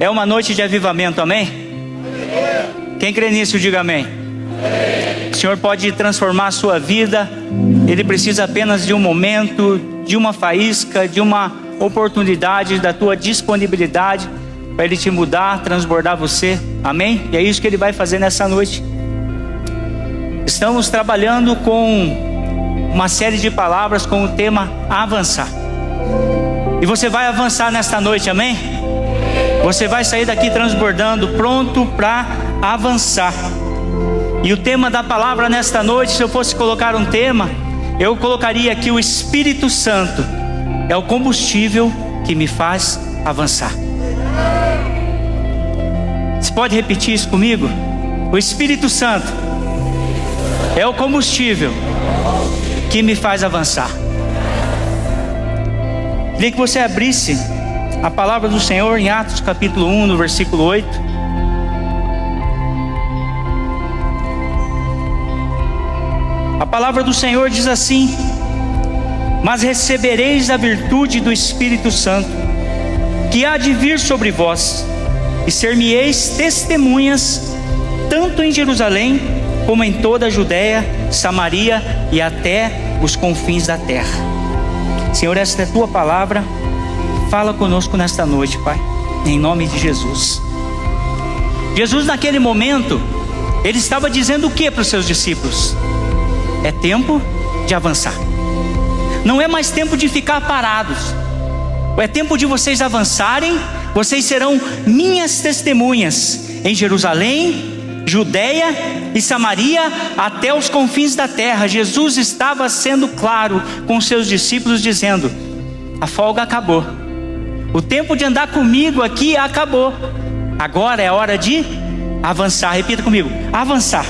É uma noite de avivamento, amém? Quem crê nisso, diga amém. O Senhor pode transformar a sua vida. Ele precisa apenas de um momento, de uma faísca, de uma oportunidade, da tua disponibilidade, para Ele te mudar, transbordar você, amém? E é isso que Ele vai fazer nessa noite. Estamos trabalhando com uma série de palavras com o tema avançar. E você vai avançar nesta noite, amém? Você vai sair daqui transbordando, pronto para avançar. E o tema da palavra nesta noite, se eu fosse colocar um tema, eu colocaria aqui: o Espírito Santo é o combustível que me faz avançar. Você pode repetir isso comigo? O Espírito Santo é o combustível que me faz avançar. Queria que você abrisse a palavra do Senhor em Atos capítulo 1, no versículo 8. A palavra do Senhor diz assim: mas recebereis a virtude do Espírito Santo, que há de vir sobre vós, e ser-me-eis testemunhas, tanto em Jerusalém, como em toda a Judéia, Samaria e até os confins da terra. Senhor, esta é a tua palavra. Fala conosco nesta noite, Pai, em nome de Jesus. Jesus, naquele momento, Ele estava dizendo o que para os seus discípulos? É tempo de avançar. Não é mais tempo de ficar parados. É tempo de vocês avançarem. Vocês serão minhas testemunhas em Jerusalém, Judéia e Samaria, até os confins da terra. Jesus estava sendo claro com os seus discípulos, dizendo: a folga acabou. O tempo de andar comigo aqui acabou. Agora é hora de avançar. Repita comigo: avançar.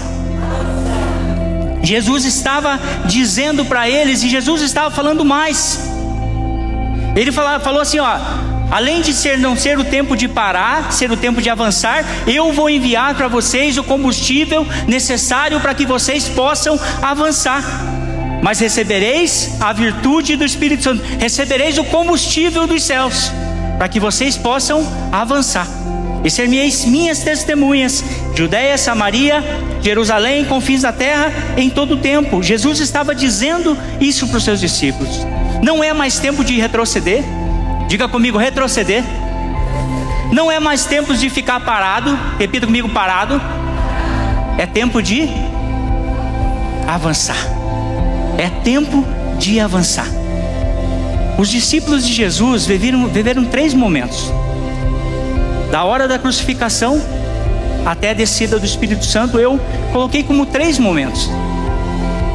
Jesus estava dizendo para eles, e Jesus estava falando mais. Ele falou assim, ó: além de não ser o tempo de parar, ser o tempo de avançar, eu vou enviar para vocês o combustível necessário para que vocês possam avançar. Mas recebereis a virtude do Espírito Santo, recebereis o combustível dos céus, para que vocês possam avançar. E ser-me-eis minhas testemunhas, Judéia, Samaria, Jerusalém, confins da terra, em todo o tempo. Jesus estava dizendo isso para os seus discípulos. Não é mais tempo de retroceder. Diga comigo: retroceder. Não é mais tempo de ficar parado. Repita comigo: parado. É tempo de avançar. É tempo de avançar. Os discípulos de Jesus viveram 3 momentos: da hora da crucificação até a descida do Espírito Santo. Eu coloquei como 3 momentos.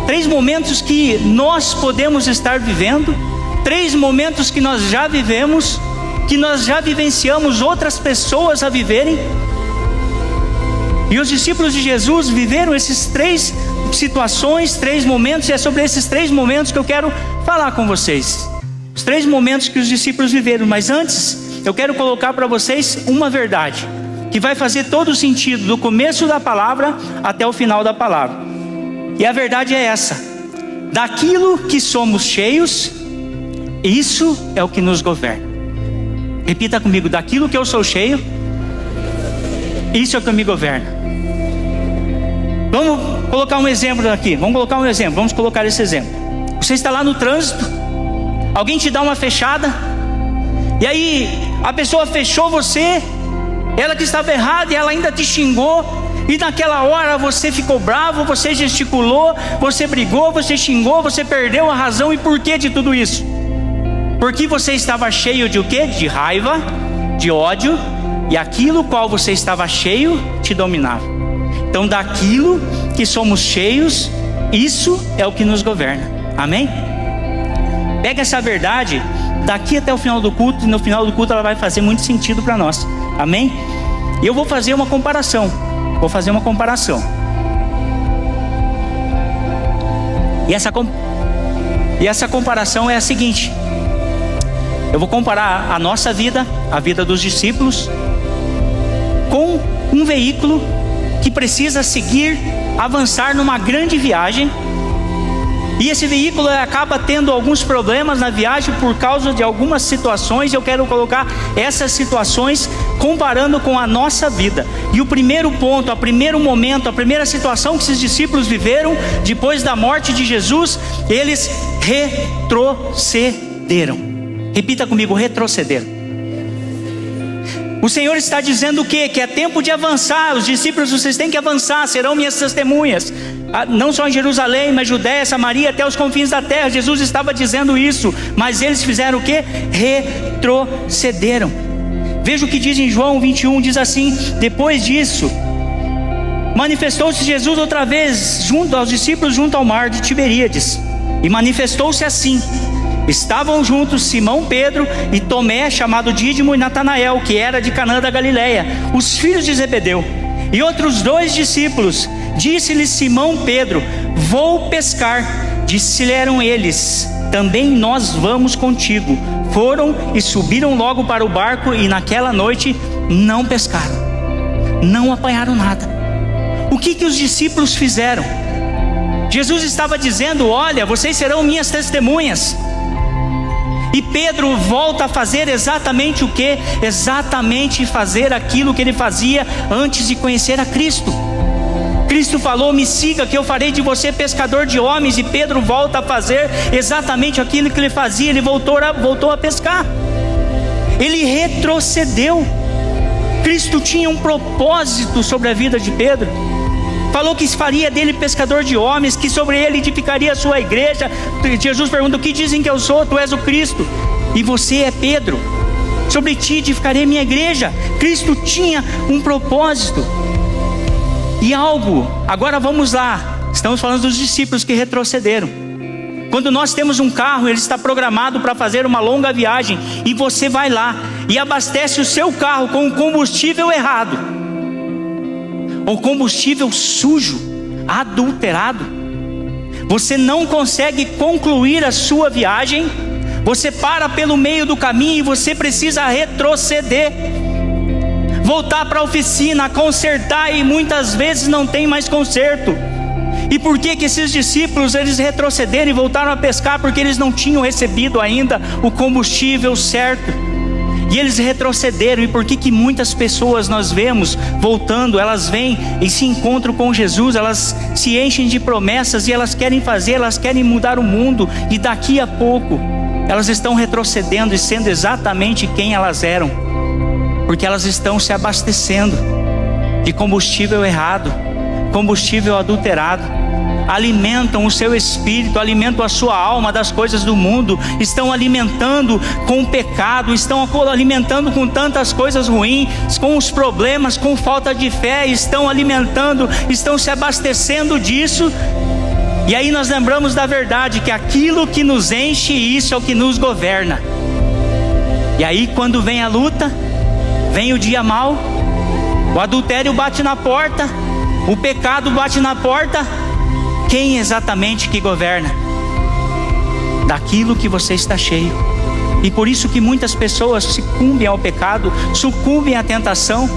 3 momentos que nós podemos estar vivendo. 3 momentos que nós já vivemos, que nós já vivenciamos outras pessoas a viverem. E os discípulos de Jesus viveram esses 3 situações, 3 momentos. E é sobre esses 3 momentos que eu quero falar com vocês. Os 3 momentos que os discípulos viveram. Mas antes, eu quero colocar para vocês uma verdade que vai fazer todo o sentido do começo da palavra até o final da palavra. E a verdade é essa: daquilo que somos cheios, isso é o que nos governa. Repita comigo: daquilo que eu sou cheio, isso é o que me governa. Vamos colocar um exemplo aqui. Vamos colocar esse exemplo. Você está lá no trânsito, alguém te dá uma fechada, e aí a pessoa fechou você, ela que estava errada, e ela ainda te xingou. E naquela hora você ficou bravo, você gesticulou, você brigou, você xingou, você perdeu a razão. E por que de tudo isso? Porque você estava cheio de o quê? De raiva, de ódio, e aquilo qual você estava cheio te dominava. Então, daquilo que somos cheios, isso é o que nos governa. Amém? Pega essa verdade daqui até o final do culto, e no final do culto ela vai fazer muito sentido para nós. Amém? E eu vou fazer uma comparação. E essa comparação é a seguinte: eu vou comparar a nossa vida, a vida dos discípulos, com um veículo que precisa seguir, avançar numa grande viagem. E esse veículo acaba tendo alguns problemas na viagem por causa de algumas situações. Eu quero colocar essas situações comparando com a nossa vida. E o primeiro ponto, o primeiro momento, a primeira situação que esses discípulos viveram depois da morte de Jesus, eles retrocederam. Repita comigo: retrocederam. O Senhor está dizendo o quê? Que é tempo de avançar. Os discípulos, vocês têm que avançar, serão minhas testemunhas, não só em Jerusalém, mas Judéia, Samaria, até os confins da terra. Jesus estava dizendo isso, mas eles fizeram o quê? Retrocederam. Veja o que diz em João 21, diz assim: depois disso, manifestou-se Jesus outra vez junto aos discípulos junto ao mar de Tiberíades, e manifestou-se assim: estavam juntos Simão Pedro e Tomé, chamado Dídimo, e Natanael, que era de Canaã da Galileia, os filhos de Zebedeu, e outros 2 discípulos. Disse-lhes Simão Pedro: vou pescar. Disse-lhes eles: também nós vamos contigo. Foram e subiram logo para o barco, e naquela noite não pescaram, não apanharam nada. O que os discípulos fizeram? Jesus estava dizendo: olha, vocês serão minhas testemunhas. E Pedro volta a fazer exatamente o que? Exatamente fazer aquilo que ele fazia antes de conhecer a Cristo. Cristo falou: me siga que eu farei de você pescador de homens. E Pedro volta a fazer exatamente aquilo que ele fazia. Ele voltou a pescar. Ele retrocedeu. Cristo tinha um propósito sobre a vida de Pedro. Falou que faria dele pescador de homens, que sobre ele edificaria a sua igreja. Jesus pergunta: o que dizem que eu sou? Tu és o Cristo, e você é Pedro. Sobre ti edificarei minha igreja. Cristo tinha um propósito e algo. Agora vamos lá, estamos falando dos discípulos que retrocederam. Quando nós temos um carro, ele está programado para fazer uma longa viagem, e você vai lá e abastece o seu carro com combustível errado, ou combustível sujo, adulterado. Você não consegue concluir a sua viagem, você para pelo meio do caminho e você precisa retroceder, voltar para a oficina, consertar, e muitas vezes não tem mais conserto. E por que esses discípulos, eles retrocederam e voltaram a pescar? Porque eles não tinham recebido ainda o combustível certo, e eles retrocederam. E por que muitas pessoas nós vemos voltando? Elas vêm e se encontram com Jesus, elas se enchem de promessas, e elas querem fazer, elas querem mudar o mundo, e daqui a pouco elas estão retrocedendo e sendo exatamente quem elas eram, porque elas estão se abastecendo de combustível errado, combustível adulterado. Alimentam o seu espírito, alimentam a sua alma das coisas do mundo, estão alimentando com o pecado, estão alimentando com tantas coisas ruins, com os problemas, com falta de fé, estão alimentando, estão se abastecendo disso. E aí nós lembramos da verdade, que aquilo que nos enche, isso é o que nos governa. E aí quando vem a luta, vem o dia mau, o adultério bate na porta, o pecado bate na porta. Quem exatamente que governa? Daquilo que você está cheio. E por isso que muitas pessoas sucumbem ao pecado, sucumbem à tentação.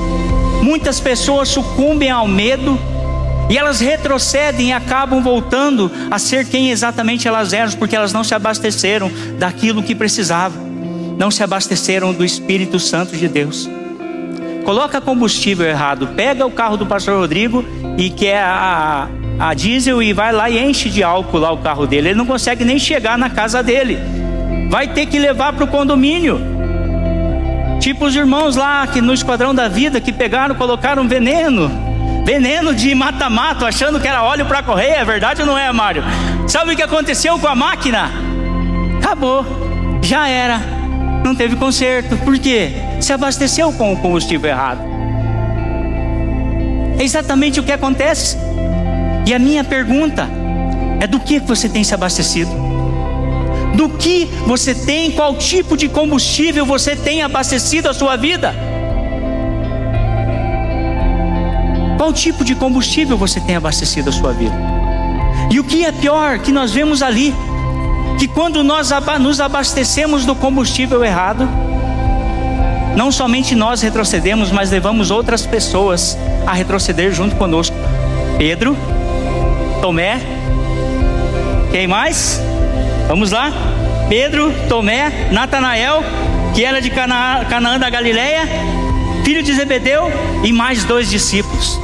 Muitas pessoas sucumbem ao medo, e elas retrocedem e acabam voltando a ser quem exatamente elas eram, porque elas não se abasteceram daquilo que precisavam, não se abasteceram do Espírito Santo de Deus. Coloca combustível errado, pega o carro do pastor Rodrigo e quer a diesel, e vai lá e enche de álcool lá o carro dele. Ele não consegue nem chegar na casa dele, vai ter que levar para o condomínio. Tipo os irmãos lá que no Esquadrão da Vida, que pegaram, colocaram veneno de mata-mato, achando que era óleo para correr. É verdade ou não é, Mário? Sabe o que aconteceu com a máquina? Acabou, já era, não teve conserto. Por quê? Se abasteceu com o combustível errado. É exatamente o que acontece. E a minha pergunta é: do que você tem se abastecido? Do que você tem, qual tipo de combustível você tem abastecido a sua vida? Qual tipo de combustível você tem abastecido a sua vida? E o que é pior, que nós vemos ali, que quando nós nos abastecemos do combustível errado, não somente nós retrocedemos, mas levamos outras pessoas a retroceder junto conosco. Pedro, Tomé, quem mais? Vamos lá. Pedro, Tomé, Natanael, que era de Canaã da Galileia, filho de Zebedeu, e mais 2 discípulos.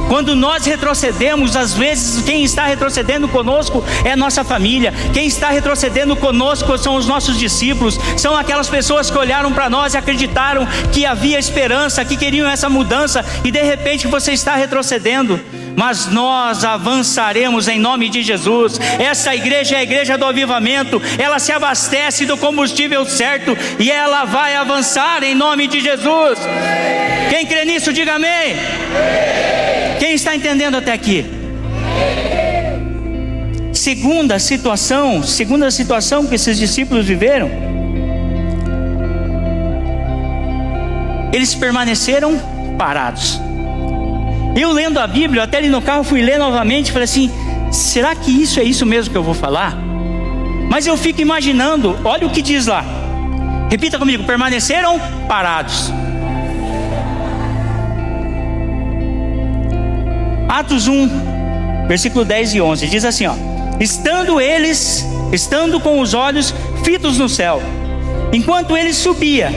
Quando nós retrocedemos, às vezes quem está retrocedendo conosco é a nossa família. Quem está retrocedendo conosco são os nossos discípulos. São aquelas pessoas que olharam para nós e acreditaram que havia esperança, que queriam essa mudança, e de repente você está retrocedendo. Mas nós avançaremos em nome de Jesus. Essa igreja é a igreja do avivamento. Ela se abastece do combustível certo e ela vai avançar em nome de Jesus. Quem crê nisso, diga amém. Quem está entendendo até aqui? Segunda situação que esses discípulos viveram, eles permaneceram parados. Eu lendo a Bíblia, até ali no carro fui ler novamente, falei assim, será que isso é isso mesmo que eu vou falar? Mas eu fico imaginando, olha o que diz lá, repita comigo, permaneceram parados. Atos 1, versículo 10 e 11, diz assim, ó: estando com os olhos fitos no céu, enquanto ele subia,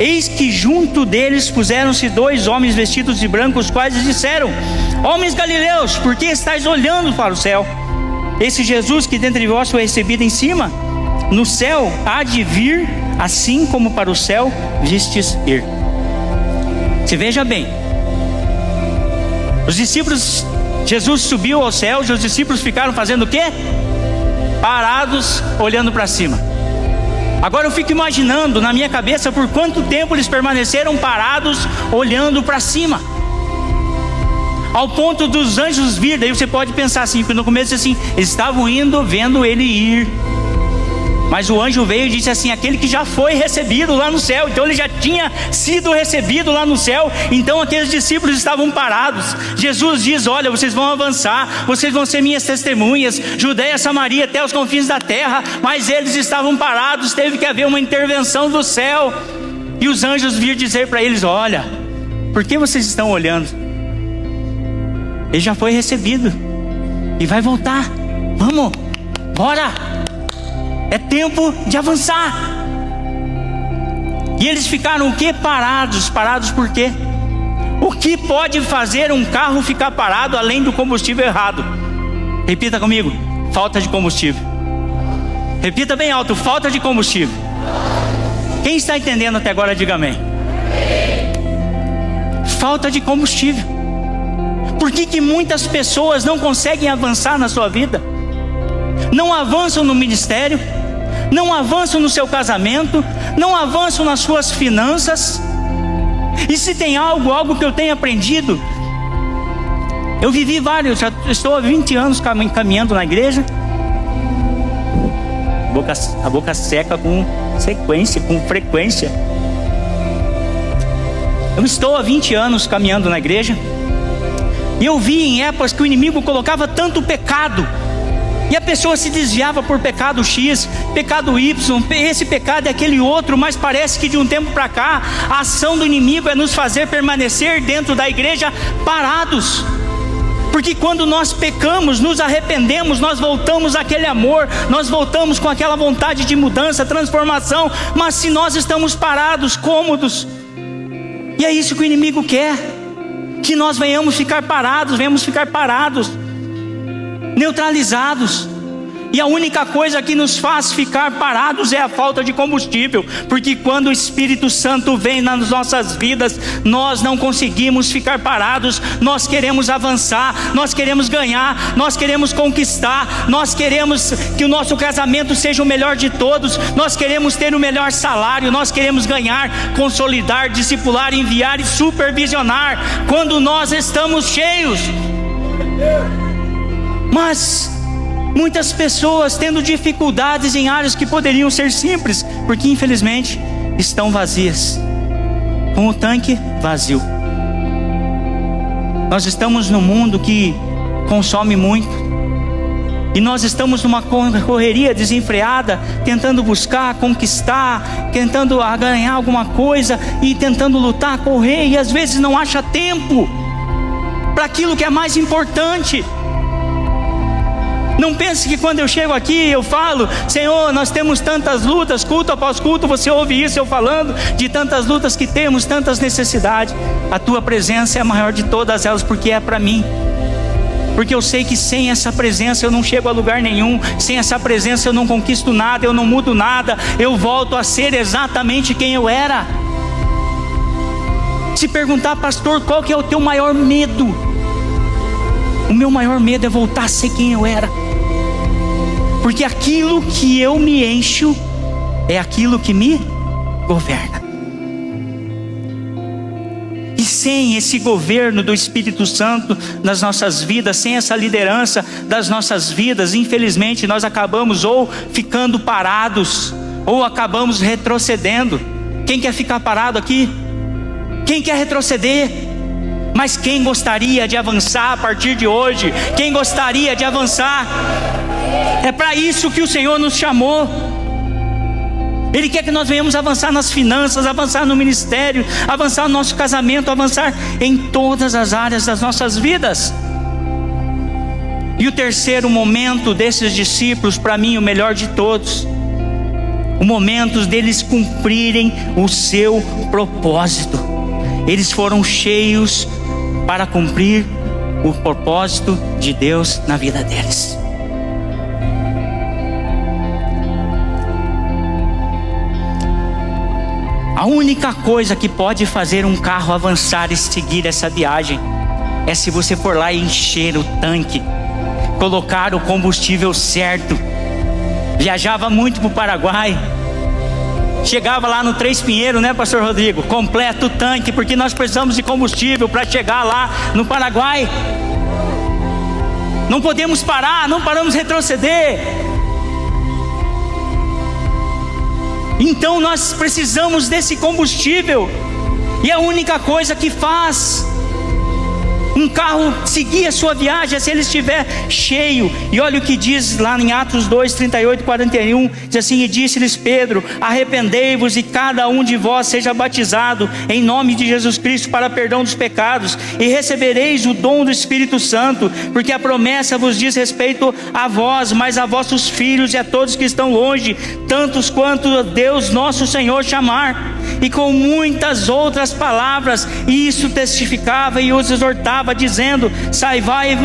eis que junto deles puseram-se 2 homens vestidos de branco, os quais lhes disseram: homens galileus, por que estáis olhando para o céu? Esse Jesus que dentre vós foi recebido em cima, no céu há de vir, assim como para o céu vistes ir. Se veja bem, os discípulos, Jesus subiu ao céu, e os discípulos ficaram fazendo o quê? Parados, olhando para cima. Agora eu fico imaginando na minha cabeça por quanto tempo eles permaneceram parados, olhando para cima, ao ponto dos anjos vir. Daí você pode pensar assim, porque no começo assim, eles estavam indo, vendo ele ir, mas o anjo veio e disse assim: aquele que já foi recebido lá no céu. Então ele já tinha sido recebido lá no céu. Então aqueles discípulos estavam parados. Jesus diz: olha, vocês vão avançar, vocês vão ser minhas testemunhas, Judeia, Samaria, até os confins da terra. Mas eles estavam parados, teve que haver uma intervenção do céu. E os anjos viram dizer para eles: olha, por que vocês estão olhando? Ele já foi recebido e vai voltar. Vamos, bora! É tempo de avançar. E eles ficaram o quê? Parados. Parados por quê? O que pode fazer um carro ficar parado além do combustível errado? Repita comigo: falta de combustível. Repita bem alto: falta de combustível. Quem está entendendo até agora, diga amém. Falta de combustível. Por que muitas pessoas não conseguem avançar na sua vida? Não avançam no ministério, não avançam no seu casamento, não avançam nas suas finanças. E se tem algo que eu tenho aprendido, eu vivi vários, já estou há 20 anos caminhando na igreja, a boca seca com frequência. Eu estou há 20 anos caminhando na igreja, e eu vi em épocas que o inimigo colocava tanto pecado, e a pessoa se desviava por pecado X, pecado Y, esse pecado é aquele outro. Mas parece que de um tempo para cá, a ação do inimigo é nos fazer permanecer dentro da igreja parados. Porque quando nós pecamos, nos arrependemos, nós voltamos àquele amor, nós voltamos com aquela vontade de mudança, transformação. Mas se nós estamos parados, cômodos, e é isso que o inimigo quer, que nós venhamos ficar parados, neutralizados. E a única coisa que nos faz ficar parados é a falta de combustível. Porque quando o Espírito Santo vem nas nossas vidas, nós não conseguimos ficar parados. Nós queremos avançar, nós queremos ganhar, nós queremos conquistar, nós queremos que o nosso casamento seja o melhor de todos, nós queremos ter o melhor salário, nós queremos ganhar, consolidar, discipular, enviar e supervisionar quando nós estamos cheios. Mas muitas pessoas tendo dificuldades em áreas que poderiam ser simples, porque infelizmente estão vazias, com o tanque vazio. Nós estamos num mundo que consome muito, e nós estamos numa correria desenfreada, tentando buscar, conquistar, tentando ganhar alguma coisa, e tentando lutar, correr, e às vezes não acha tempo para aquilo que é mais importante. Não pense que quando eu chego aqui eu falo: Senhor, nós temos tantas lutas, culto após culto, você ouve isso eu falando de tantas lutas que temos, tantas necessidades. A tua presença é a maior de todas elas, porque é para mim. Porque eu sei que sem essa presença eu não chego a lugar nenhum, sem essa presença eu não conquisto nada, eu não mudo nada, eu volto a ser exatamente quem eu era. Se perguntar: pastor, qual que é o teu maior medo? O meu maior medo é voltar a ser quem eu era. Porque aquilo que eu me encho é aquilo que me governa. E sem esse governo do Espírito Santo nas nossas vidas, sem essa liderança das nossas vidas, infelizmente nós acabamos ou ficando parados, ou acabamos retrocedendo. Quem quer ficar parado aqui? Quem quer retroceder? Mas quem gostaria de avançar a partir de hoje? Quem gostaria de avançar? É para isso que o Senhor nos chamou. Ele quer que nós venhamos avançar nas finanças, avançar no ministério, avançar no nosso casamento, avançar em todas as áreas das nossas vidas. E o terceiro momento desses discípulos, para mim o melhor de todos, o momento deles cumprirem o seu propósito. Eles foram cheios para cumprir o propósito de Deus na vida deles. A única coisa que pode fazer um carro avançar e seguir essa viagem é se você for lá e encher o tanque, colocar o combustível certo. Viajava muito para o Paraguai, chegava lá no Três Pinheiros, né, pastor Rodrigo? Completa o tanque, porque nós precisamos de combustível para chegar lá no Paraguai. Não podemos parar, não paramos retroceder. Então nós precisamos desse combustível. E a única coisa que faz um carro seguir a sua viagem é se ele estiver cheio. E olha o que diz lá em Atos 2, 38 e 41. Diz assim: e disse-lhes Pedro: arrependei-vos e cada um de vós seja batizado em nome de Jesus Cristo para perdão dos pecados, e recebereis o dom do Espírito Santo, porque a promessa vos diz respeito a vós, mas a vossos filhos e a todos que estão longe, tantos quanto Deus nosso Senhor chamar. E com muitas outras palavras isso testificava e os exortava, dizendo: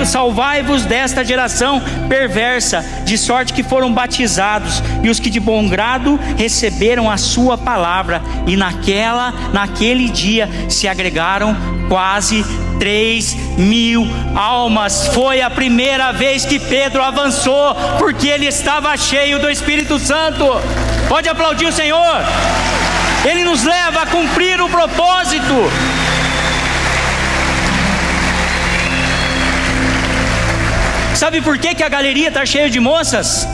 salvai-vos desta geração perversa. De sorte que foram batizados e os que de bom grado receberam a sua palavra, e naquele dia se agregaram quase 3.000 almas. Foi a primeira vez que Pedro avançou, porque ele estava cheio do Espírito Santo. Pode aplaudir o Senhor. Ele nos leva a cumprir o propósito. Sabe por que a galeria está cheia de moças?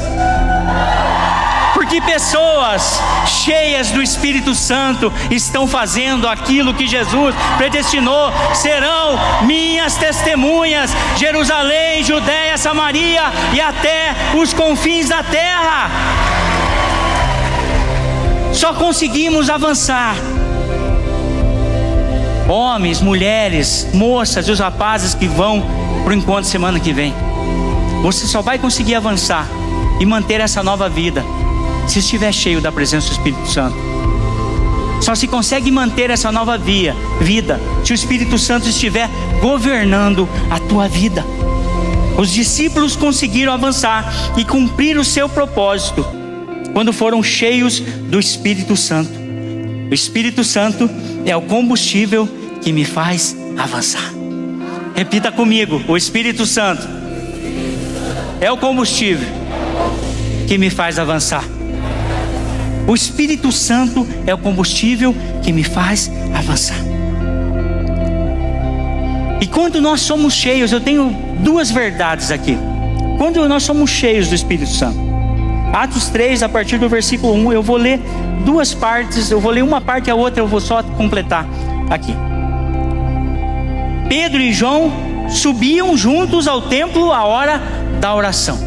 Porque pessoas cheias do Espírito Santo estão fazendo aquilo que Jesus predestinou. Serão minhas testemunhas, Jerusalém, Judéia, Samaria e até os confins da terra. Só conseguimos avançar, homens, mulheres, moças e os rapazes que vão para o encontro semana que vem. Você só vai conseguir avançar e manter essa nova vida se estiver cheio da presença do Espírito Santo. Só se consegue manter essa nova vida se o Espírito Santo estiver governando a tua vida. Os discípulos conseguiram avançar e cumprir o seu propósito quando foram cheios do Espírito Santo. O Espírito Santo é o combustível que me faz avançar. Repita comigo: o Espírito Santo é o combustível que me faz avançar. O Espírito Santo é o combustível que me faz avançar. E quando nós somos cheios, eu tenho duas verdades aqui. Quando nós somos cheios do Espírito Santo, Atos 3, a partir do versículo 1, eu vou ler duas partes, eu vou ler uma parte e a outra eu vou só completar aqui. Pedro e João subiam juntos ao templo à hora da oração.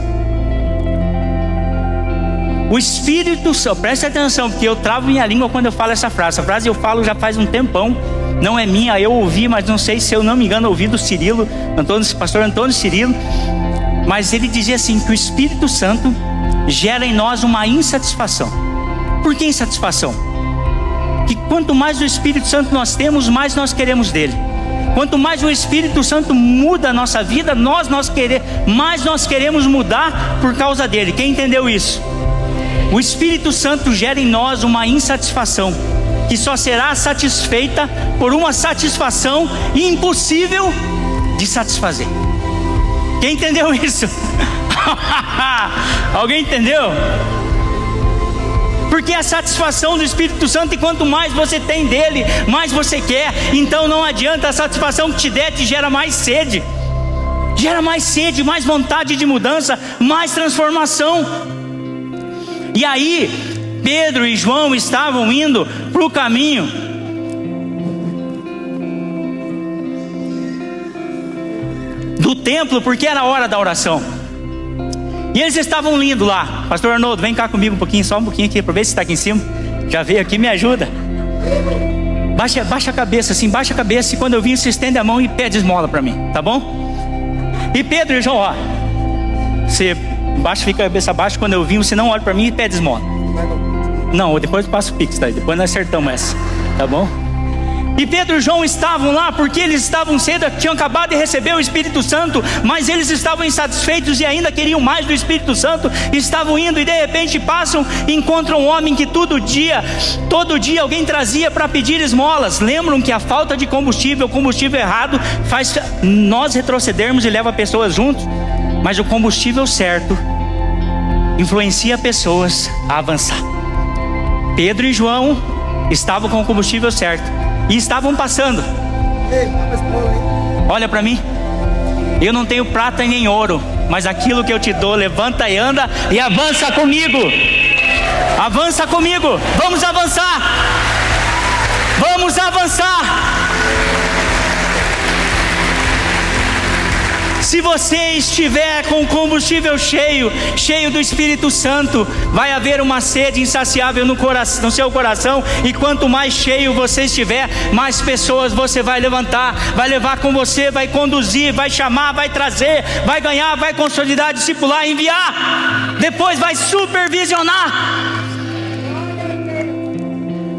O Espírito Santo, preste atenção, porque eu travo minha língua quando eu falo essa frase. Essa frase eu falo já faz um tempão, não é minha, eu ouvi, mas não sei, se eu não me engano, eu ouvi do Cirilo, pastor Antônio Cirilo. Mas ele dizia assim, que o Espírito Santo gera em nós uma insatisfação. Por que insatisfação? Que quanto mais do Espírito Santo nós temos, mais nós queremos dele. Quanto mais o Espírito Santo muda a nossa vida, mais nós queremos mudar por causa dele. Quem entendeu isso? O Espírito Santo gera em nós uma insatisfação, que só será satisfeita por uma satisfação impossível de satisfazer. Quem entendeu isso? Alguém entendeu? Porque a satisfação do Espírito Santo, e quanto mais você tem dele, mais você quer. Então não adianta, a satisfação que te der te gera mais sede. Gera mais sede, mais vontade de mudança, mais transformação. E aí, Pedro e João estavam indo para o caminho do templo, porque era a hora da oração. E eles estavam indo lá. Pastor Arnoldo, vem cá comigo um pouquinho, só um pouquinho aqui, aproveita que você está aqui em cima. Já veio aqui, me ajuda. Baixa a cabeça assim, baixa a cabeça. E quando eu vir, você estende a mão e pede esmola para mim, tá bom? E Pedro e João, ó, você baixa, fica a cabeça abaixo. Quando eu vir, você não olha para mim e pede esmola. Não, depois eu passo o pix, tá? Depois nós acertamos essa, tá bom? E Pedro e João estavam lá porque eles estavam cedo, tinham acabado de receber o Espírito Santo, mas eles estavam insatisfeitos e ainda queriam mais do Espírito Santo. Estavam indo e de repente passam e encontram um homem que todo dia alguém trazia para pedir esmolas. Lembram que a falta de combustível, o combustível errado, faz nós retrocedermos e leva pessoas juntos, mas o combustível certo influencia pessoas a avançar. Pedro e João estavam com o combustível certo e estavam passando. Olha para mim. Eu não tenho prata nem ouro, mas aquilo que eu te dou, levanta e anda e avança comigo. Avança comigo. Vamos avançar. Vamos avançar. Se você estiver com o combustível cheio do Espírito Santo, vai haver uma sede insaciável no seu coração. E quanto mais cheio você estiver, mais pessoas você vai levantar, vai levar com você, vai conduzir, vai chamar, vai trazer, vai ganhar, vai consolidar, discipular, enviar, depois vai supervisionar.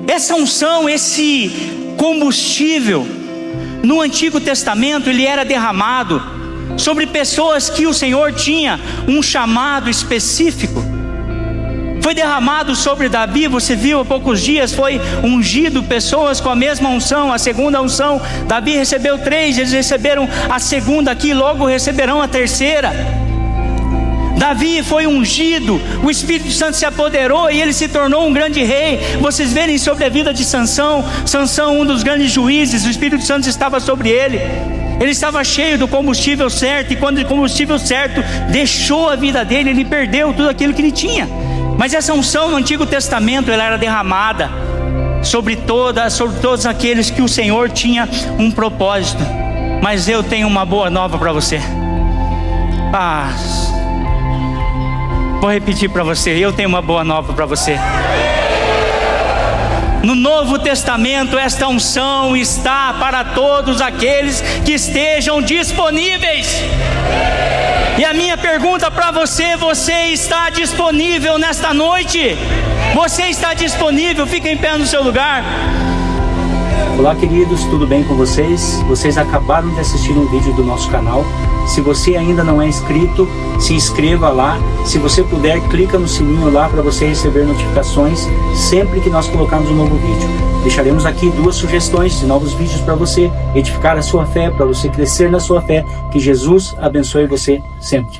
Essa unção, esse combustível, no Antigo Testamento ele era derramado sobre pessoas que o Senhor tinha um chamado específico. Foi derramado sobre Davi, você viu há poucos dias, foi ungido pessoas com a mesma unção, a segunda unção. Davi recebeu 3, eles receberam a segunda aqui, logo receberão a terceira. Davi foi ungido, o Espírito Santo se apoderou e ele se tornou um grande rei. Vocês verem sobre a vida de Sansão, um dos grandes juízes, o Espírito Santo estava sobre ele. Ele estava cheio do combustível certo, e quando o combustível certo deixou a vida dele, ele perdeu tudo aquilo que ele tinha. Mas essa unção no Antigo Testamento, ela era derramada sobre todos aqueles que o Senhor tinha um propósito. Mas eu tenho uma boa nova para você. Vou repetir para você, eu tenho uma boa nova para você. No Novo Testamento, esta unção está para todos aqueles que estejam disponíveis. E a minha pergunta para você: você está disponível nesta noite? Você está disponível? Fica em pé no seu lugar. Olá, queridos, tudo bem com vocês? Vocês acabaram de assistir um vídeo do nosso canal. Se você ainda não é inscrito, se inscreva lá. Se você puder, clica no sininho lá para você receber notificações sempre que nós colocarmos um novo vídeo. Deixaremos aqui 2 sugestões de novos vídeos para você edificar a sua fé, para você crescer na sua fé. Que Jesus abençoe você sempre.